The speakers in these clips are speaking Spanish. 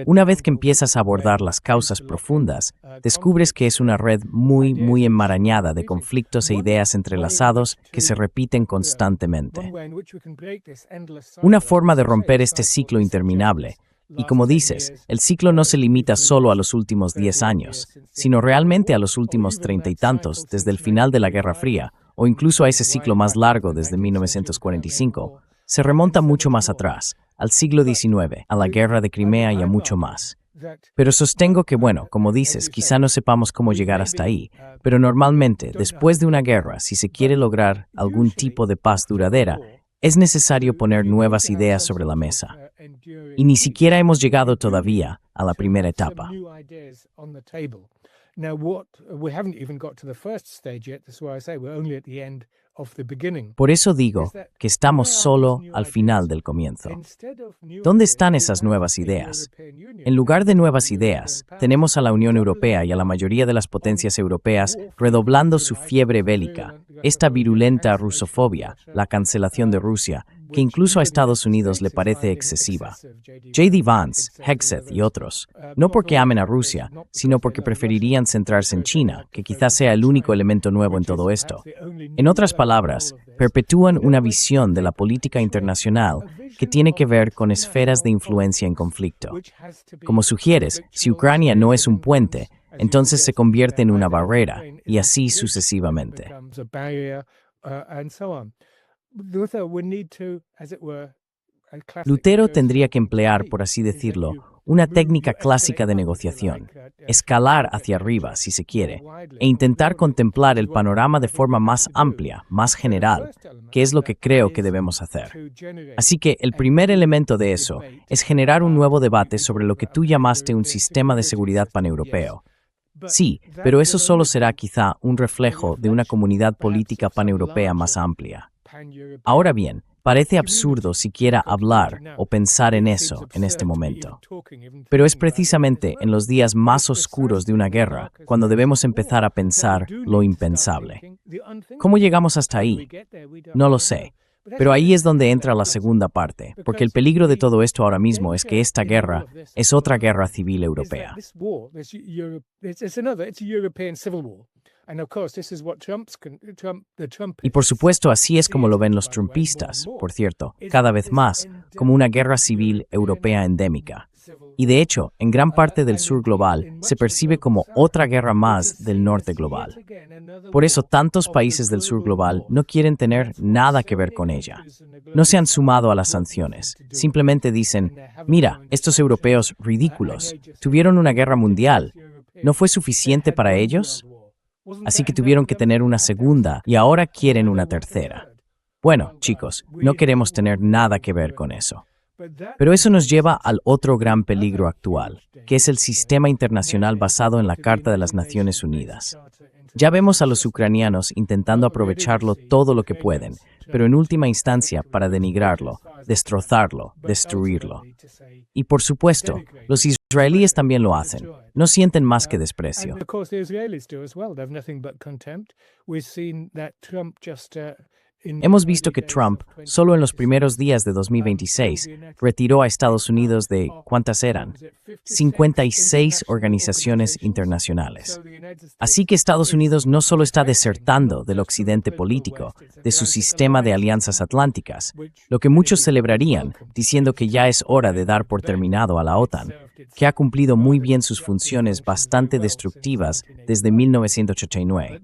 Una vez que empiezas a abordar las causas profundas, descubres que es una red muy enmarañada de conflictos e ideas entrelazados que se repiten constantemente. Una forma de romper este ciclo interminable. Y como dices, el ciclo no se limita solo a los últimos 10 años, sino realmente a los últimos 30 y tantos desde el final de la Guerra Fría, o incluso a ese ciclo más largo desde 1945, se remonta mucho más atrás, al siglo XIX, a la Guerra de Crimea y a mucho más. Pero sostengo que, bueno, como dices, quizá no sepamos cómo llegar hasta ahí, pero normalmente, después de una guerra, si se quiere lograr algún tipo de paz duradera, es necesario poner nuevas ideas sobre la mesa. Y ni siquiera hemos llegado todavía a la primera etapa. Por eso digo que estamos solo al final del comienzo. ¿Dónde están esas nuevas ideas? En lugar de nuevas ideas, tenemos a la Unión Europea y a la mayoría de las potencias europeas redoblando su fiebre bélica, esta virulenta rusofobia, la cancelación de Rusia, que incluso a Estados Unidos le parece excesiva. J.D. Vance, Hegseth y otros, no porque amen a Rusia, sino porque preferirían centrarse en China, que quizás sea el único elemento nuevo en todo esto. En otras palabras, perpetúan una visión de la política internacional que tiene que ver con esferas de influencia en conflicto. Como sugieres, si Ucrania no es un puente, entonces se convierte en una barrera, y así sucesivamente. Lutero tendría que emplear, por así decirlo, una técnica clásica de negociación, escalar hacia arriba, si se quiere, e intentar contemplar el panorama de forma más amplia, más general, que es lo que creo que debemos hacer. Así que el primer elemento de eso es generar un nuevo debate sobre lo que tú llamaste un sistema de seguridad paneuropeo. Sí, pero eso solo será quizá un reflejo de una comunidad política paneuropea más amplia. Ahora bien, parece absurdo siquiera hablar o pensar en eso en este momento. Pero es precisamente en los días más oscuros de una guerra cuando debemos empezar a pensar lo impensable. ¿Cómo llegamos hasta ahí? No lo sé. Pero ahí es donde entra la segunda parte, porque el peligro de todo esto ahora mismo es que esta guerra es otra guerra civil europea. Y por supuesto así es como lo ven los trumpistas, por cierto, cada vez más, como una guerra civil europea endémica. Y de hecho, en gran parte del sur global se percibe como otra guerra más del norte global. Por eso tantos países del sur global no quieren tener nada que ver con ella. No se han sumado a las sanciones. Simplemente dicen, mira, estos europeos ridículos tuvieron una guerra mundial. ¿No fue suficiente para ellos? Así que tuvieron que tener una segunda y ahora quieren una tercera. Bueno, chicos, no queremos tener nada que ver con eso. Pero eso nos lleva al otro gran peligro actual, que es el sistema internacional basado en la Carta de las Naciones Unidas. Ya vemos a los ucranianos intentando aprovecharlo todo lo que pueden, pero en última instancia para denigrarlo, destrozarlo, destruirlo. Y por supuesto, los israelíes también lo hacen. No sienten más que desprecio. Hemos visto que Trump, solo en los primeros días de 2026, retiró a Estados Unidos de, ¿cuántas eran? 56 organizaciones internacionales. Así que Estados Unidos no solo está desertando del occidente político, de su sistema de alianzas atlánticas, lo que muchos celebrarían, diciendo que ya es hora de dar por terminado a la OTAN, que ha cumplido muy bien sus funciones bastante destructivas desde 1989.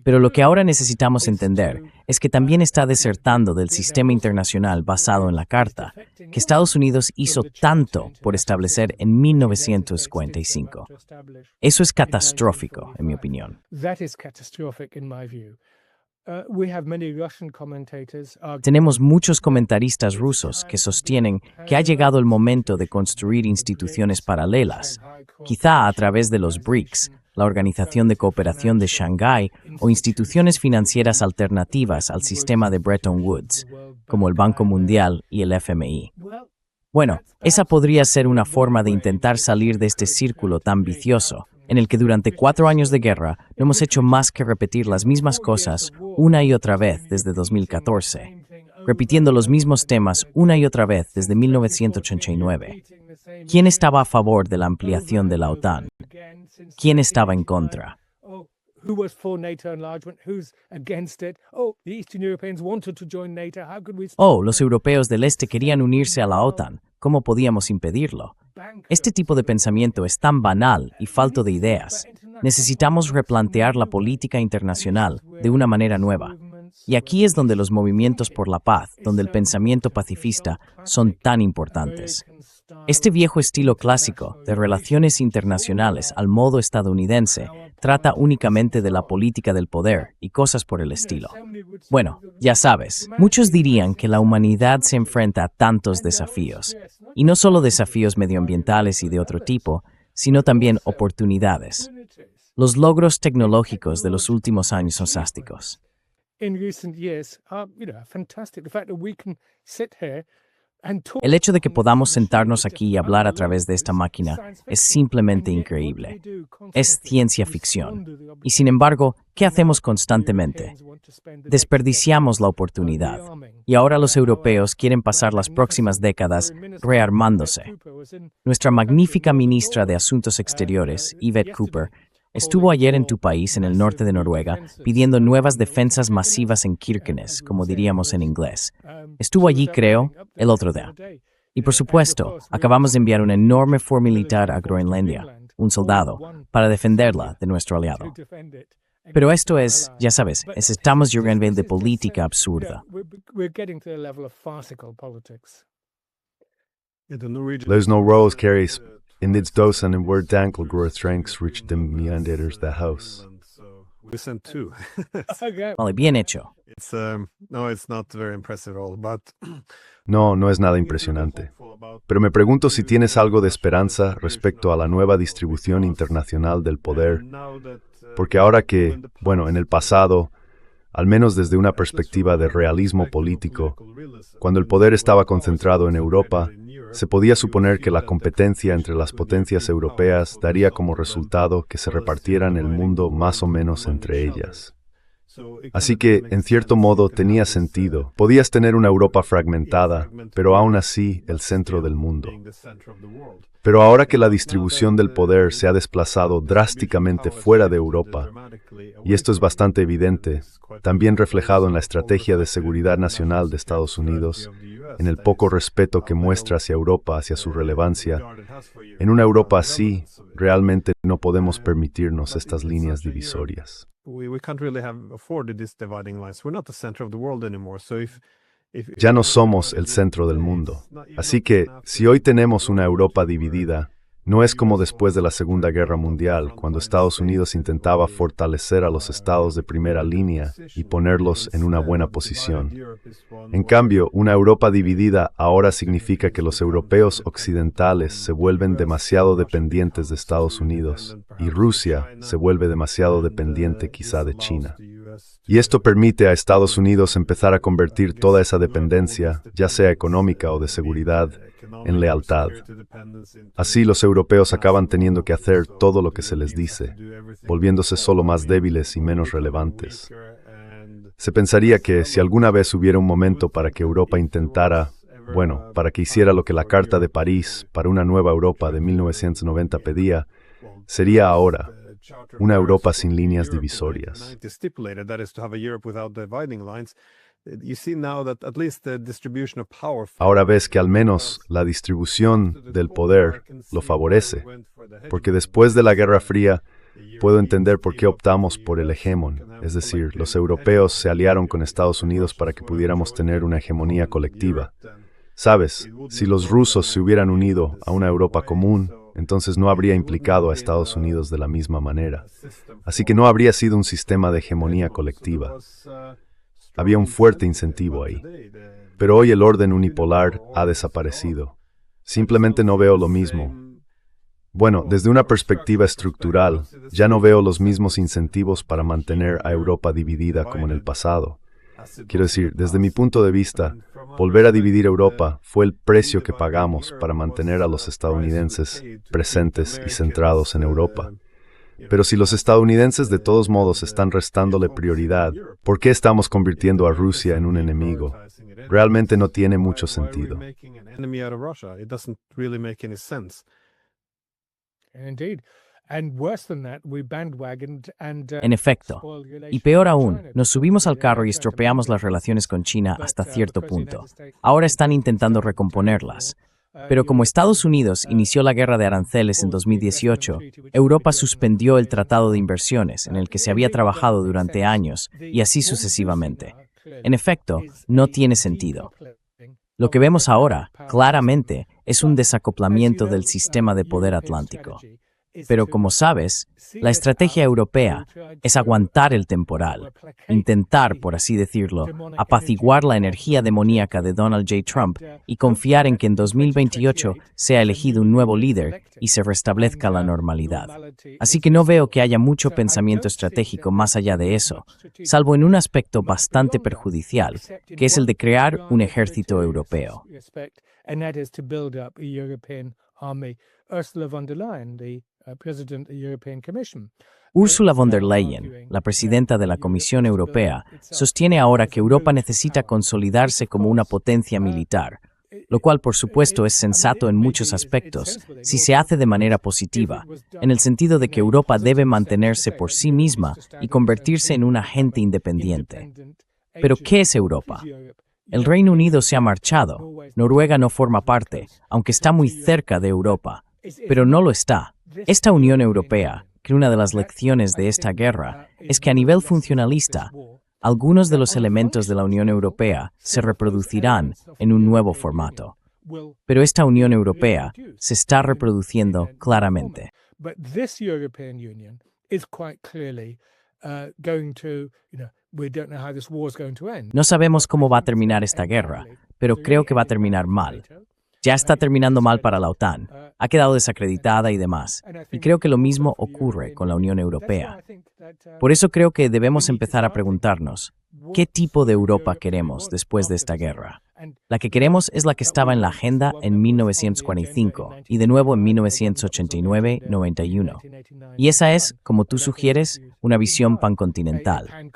Pero lo que ahora necesitamos entender es que también está desertando del sistema internacional basado en la Carta, que Estados Unidos hizo tanto por establecer en 1945. Eso es catastrófico, en mi opinión. Tenemos muchos comentaristas rusos que sostienen que ha llegado el momento de construir instituciones paralelas, quizá a través de los BRICS, la Organización de Cooperación de Shanghái, o instituciones financieras alternativas al sistema de Bretton Woods, como el Banco Mundial y el FMI. Bueno, esa podría ser una forma de intentar salir de este círculo tan vicioso, en el que durante 4 años de guerra no hemos hecho más que repetir las mismas cosas una y otra vez desde 2014. repitiendo los mismos temas una y otra vez desde 1989. ¿Quién estaba a favor de la ampliación de la OTAN? ¿Quién estaba en contra? Who was for NATO enlargement? Who's against it? Oh, the Eastern Europeans wanted to join NATO. How could we stop Oh, los europeos del este querían unirse a la OTAN. ¿Cómo podíamos impedirlo? Este tipo de pensamiento es tan banal y falto de ideas. Necesitamos replantear la política internacional de una manera nueva. Y aquí es donde los movimientos por la paz, donde el pensamiento pacifista, son tan importantes. Este viejo estilo clásico de relaciones internacionales al modo estadounidense trata únicamente de la política del poder y cosas por el estilo. Bueno, ya sabes, muchos dirían que la humanidad se enfrenta a tantos desafíos, y no solo desafíos medioambientales y de otro tipo, sino también oportunidades. Los logros tecnológicos de los últimos años son fantásticos. in recent years are, fantastic. The fact that we can sit here and talk. El hecho de que podamos sentarnos aquí y hablar a través de esta máquina es simplemente increíble. Es ciencia ficción. Y sin embargo, ¿qué hacemos constantemente? Desperdiciamos la oportunidad. Y ahora los europeos quieren pasar las próximas décadas rearmándose. Nuestra magnífica ministra de Asuntos Exteriores, Yvette Cooper, estuvo ayer en tu país, en el norte de Noruega, pidiendo nuevas defensas masivas en Kirkenes, como diríamos en inglés. Estuvo allí, creo, el otro día. Y por supuesto, acabamos de enviar un enorme fuerza militar a Groenlandia, un soldado, para defenderla de nuestro aliado. Pero esto es, ya sabes, estamos llegando a un nivel de política absurda. There's no rose carries in its dosen and word dankel grothränks rich dem meanders the house. We sent two. Vale, bien hecho. No, it's not very impressive at all, but No, no es nada impresionante. Pero me pregunto si tienes algo de esperanza respecto a la nueva distribución internacional del poder, porque ahora que, bueno, en el pasado, al menos desde una perspectiva de realismo político, cuando el poder estaba concentrado en Europa, se podía suponer que la competencia entre las potencias europeas daría como resultado que se repartieran el mundo más o menos entre ellas. Así que, en cierto modo, tenía sentido. Podías tener una Europa fragmentada, pero aún así el centro del mundo. Pero ahora que la distribución del poder se ha desplazado drásticamente fuera de Europa, y esto es bastante evidente, también reflejado en la estrategia de seguridad nacional de Estados Unidos, en el poco respeto que muestra hacia Europa, hacia su relevancia, en una Europa así, realmente no podemos permitirnos estas líneas divisorias. we can't really have afforded these dividing lines. We're not the center of the world anymore. So if Ya no somos el centro del mundo. Así que, si hoy tenemos una Europa dividida, no es como después de la Segunda Guerra Mundial, cuando Estados Unidos intentaba fortalecer a los estados de primera línea y ponerlos en una buena posición. En cambio, una Europa dividida ahora significa que los europeos occidentales se vuelven demasiado dependientes de Estados Unidos y Rusia se vuelve demasiado dependiente quizá de China. Y esto permite a Estados Unidos empezar a convertir toda esa dependencia, ya sea económica o de seguridad, en lealtad. Así los europeos acaban teniendo que hacer todo lo que se les dice, volviéndose solo más débiles y menos relevantes. Se pensaría que si alguna vez hubiera un momento para que Europa intentara, para que hiciera lo que la Carta de París para una nueva Europa de 1990 pedía, sería ahora. Una Europa sin líneas divisorias. Ahora ves que al menos la distribución del poder lo favorece, porque después de la Guerra Fría puedo entender por qué optamos por el hegemón, es decir, los europeos se aliaron con Estados Unidos para que pudiéramos tener una hegemonía colectiva. Sabes, si los rusos se hubieran unido a una Europa común, entonces no habría implicado a Estados Unidos de la misma manera. Así que no habría sido un sistema de hegemonía colectiva. Había un fuerte incentivo ahí. Pero hoy el orden unipolar ha desaparecido. Simplemente no veo lo mismo. Desde una perspectiva estructural, ya no veo los mismos incentivos para mantener a Europa dividida como en el pasado. Quiero decir, desde mi punto de vista, volver a dividir Europa fue el precio que pagamos para mantener a los estadounidenses presentes y centrados en Europa. Pero si los estadounidenses de todos modos están restándole prioridad, ¿por qué estamos convirtiendo a Rusia en un enemigo? Realmente no tiene mucho sentido. Indeed. And worse than that, we bandwagoned and En efecto, y peor aún, nos subimos al carro y estropeamos las relaciones con China hasta cierto punto. Ahora están intentando recomponerlas. Pero como Estados Unidos inició la guerra de aranceles en 2018, Europa suspendió el Tratado de Inversiones en el que se había trabajado durante años, y así sucesivamente. En efecto, no tiene sentido. Lo que vemos ahora, claramente, es un desacoplamiento del sistema de poder atlántico. Pero como sabes, la estrategia europea es aguantar el temporal, intentar, por así decirlo, apaciguar la energía demoníaca de Donald J. Trump y confiar en que en 2028 sea elegido un nuevo líder y se restablezca la normalidad. Así que no veo que haya mucho pensamiento estratégico más allá de eso, salvo en un aspecto bastante perjudicial, que es el de crear un ejército europeo. Ursula von der Leyen, la presidenta de la Comisión Europea, sostiene ahora que Europa necesita consolidarse como una potencia militar, lo cual por supuesto es sensato en muchos aspectos, si se hace de manera positiva, en el sentido de que Europa debe mantenerse por sí misma y convertirse en un agente independiente. Pero ¿qué es Europa? El Reino Unido se ha marchado, Noruega no forma parte, aunque está muy cerca de Europa, pero no lo está. Esta Unión Europea, que una de las lecciones de esta guerra, es que a nivel funcionalista, algunos de los elementos de la Unión Europea se reproducirán en un nuevo formato. Pero esta Unión Europea se está reproduciendo claramente. No sabemos cómo va a terminar esta guerra, pero creo que va a terminar mal. Ya está terminando mal para la OTAN, ha quedado desacreditada y demás, y creo que lo mismo ocurre con la Unión Europea. Por eso creo que debemos empezar a preguntarnos, ¿qué tipo de Europa queremos después de esta guerra? La que queremos es la que estaba en la agenda en 1945 y de nuevo en 1989-91. Y esa es, como tú sugieres, una visión pancontinental.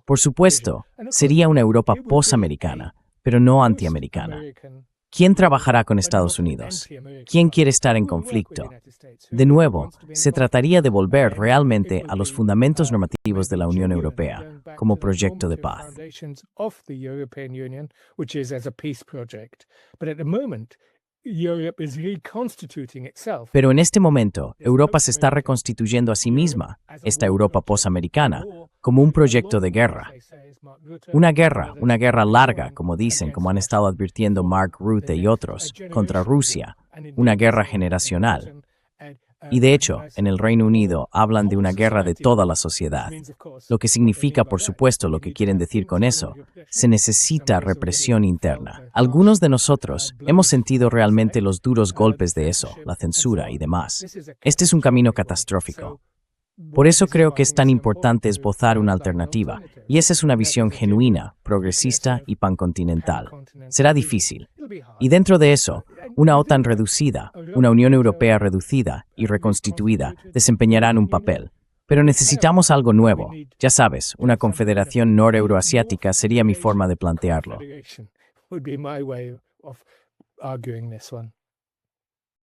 Por supuesto, sería una Europa posamericana, pero no antiamericana. ¿Quién trabajará con Estados Unidos? ¿Quién quiere estar en conflicto? De nuevo, se trataría de volver realmente a los fundamentos normativos de la Unión Europea, como proyecto de paz. Pero en este momento, Europa se está reconstituyendo a sí misma, esta Europa posamericana, como un proyecto de guerra. Una guerra larga, como dicen, como han estado advirtiendo Mark Rutte y otros, contra Rusia, una guerra generacional. Y de hecho, en el Reino Unido hablan de una guerra de toda la sociedad. Lo que significa, por supuesto, lo que quieren decir con eso, se necesita represión interna. Algunos de nosotros hemos sentido realmente los duros golpes de eso, la censura y demás. Este es un camino catastrófico. Por eso creo que es tan importante esbozar una alternativa, y esa es una visión genuina, progresista y pancontinental. Será difícil. Y dentro de eso, una OTAN reducida, una Unión Europea reducida y reconstituida desempeñarán un papel. Pero necesitamos algo nuevo. Ya sabes, una confederación noreuroasiática sería mi forma de plantearlo.